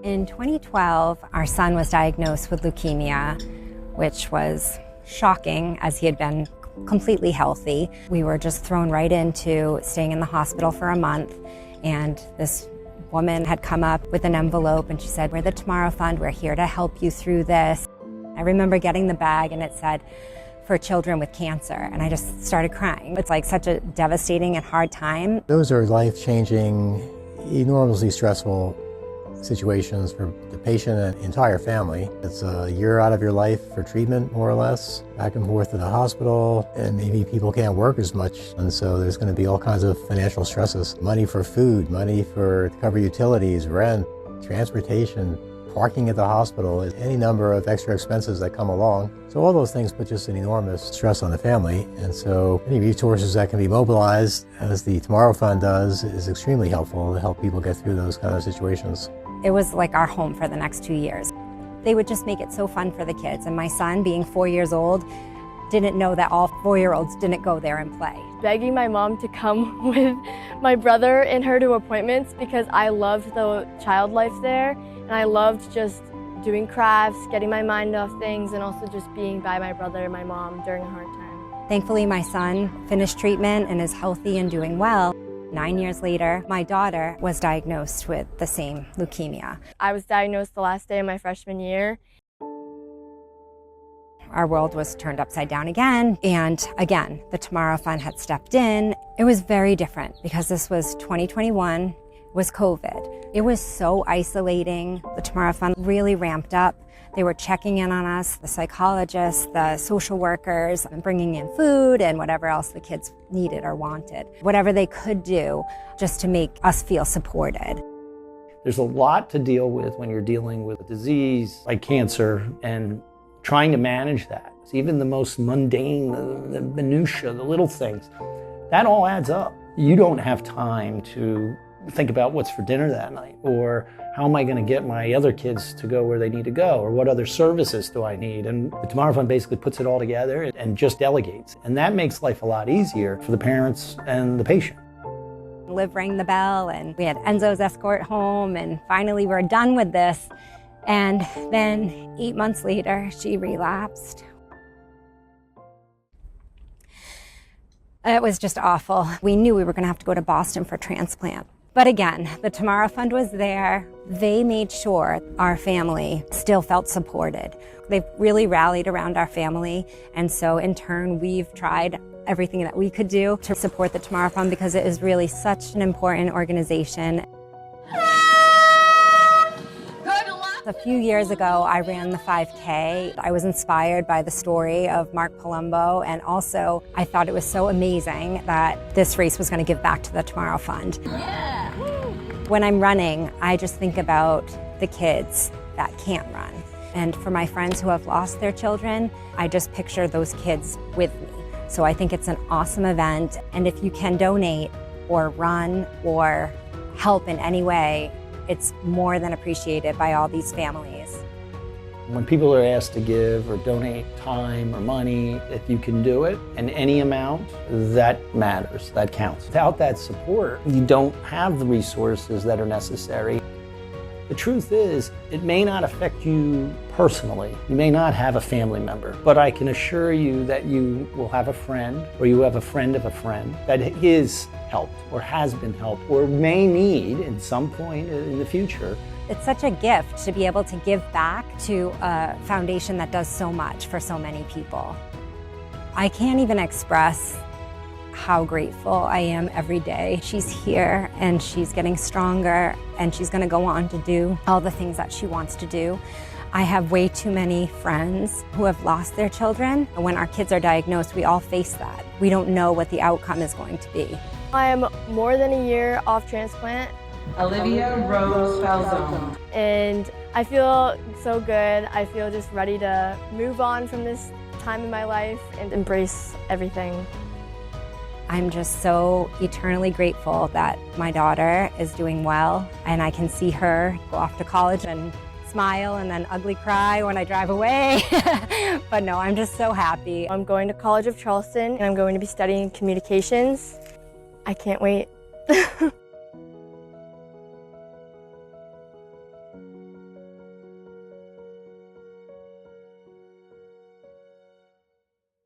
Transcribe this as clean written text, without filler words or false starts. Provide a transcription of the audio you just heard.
In 2012, our son was diagnosed with leukemia, which was shocking as he had been completely healthy. We were just thrown right into staying in the hospital for a month, and this woman had come up with an envelope and she said, "We're the Tomorrow Fund, we're here to help you through this." I remember getting the bag and it said, "For children with cancer," and I just started crying. It's like such a devastating and hard time. Those are life-changing, enormously stressful situations for the patient and entire family. It's a year out of your life for treatment, more or less, back and forth to the hospital, and maybe people can't work as much, and so there's going to be all kinds of financial stresses. Money for food, money to cover utilities, rent, transportation, parking at the hospital, any number of extra expenses that come along. So all those things put just an enormous stress on the family, and so any resources that can be mobilized, as the Tomorrow Fund does, is extremely helpful to help people get through those kind of situations. It was like our home for the next 2 years. They would just make it so fun for the kids, and my son, being 4 years old, didn't know that all 4-year-olds didn't go there and play. Begging my mom to come with my brother and her to appointments because I loved the child life there, and I loved just doing crafts, getting my mind off things, and also just being by my brother and my mom during a hard time. Thankfully, my son finished treatment and is healthy and doing well. 9 years later, my daughter was diagnosed with the same leukemia. I was diagnosed the last day of my freshman year. Our world was turned upside down again, and again, the Tomorrow Fund had stepped in. It was very different because this was 2021, was COVID. It was so isolating. The Tomorrow Fund really ramped up. They were checking in on us, the psychologists, the social workers, and bringing in food and whatever else the kids needed or wanted. Whatever they could do just to make us feel supported. There's a lot to deal with when you're dealing with a disease like cancer and trying to manage that. Even the most mundane, the minutiae, the little things, that all adds up. You don't have time to think about what's for dinner that night, or how am I going to get my other kids to go where they need to go, or what other services do I need? And the Tomorrow Fund basically puts it all together and just delegates. And that makes life a lot easier for the parents and the patient. Liv rang the bell and we had Enzo's escort home, and finally we're done with this. And then 8 months later, she relapsed. It was just awful. We knew we were going to have to go to Boston for transplant. But again, the Tomorrow Fund was there. They made sure our family still felt supported. They've really rallied around our family, and so in turn, we've tried everything that we could do to support the Tomorrow Fund because it is really such an important organization. A few years ago, I ran the 5K. I was inspired by the story of Mark Palumbo, and also I thought it was so amazing that this race was going to give back to the Tomorrow Fund. Yeah. When I'm running, I just think about the kids that can't run. And for my friends who have lost their children, I just picture those kids with me. So I think it's an awesome event, and if you can donate or run or help in any way, it's more than appreciated by all these families. When people are asked to give or donate time or money, if you can do it, and any amount, that matters, that counts. Without that support, you don't have the resources that are necessary. The truth is, it may not affect you personally. You may not have a family member, but I can assure you that you will have a friend, or you have a friend of a friend that is helped or has been helped or may need at some point in the future. It's such a gift to be able to give back to a foundation that does so much for so many people. I can't even express how grateful I am every day. She's here and she's getting stronger, and she's going to go on to do all the things that she wants to do. I have way too many friends who have lost their children. When our kids are diagnosed, we all face that. We don't know what the outcome is going to be. I am more than a year off transplant. Olivia Rose Falzones. And I feel so good. I feel just ready to move on from this time in my life and embrace everything. I'm just so eternally grateful that my daughter is doing well, and I can see her go off to college and smile and then ugly cry when I drive away. But no, I'm just so happy. I'm going to College of Charleston, and I'm going to be studying communications. I can't wait.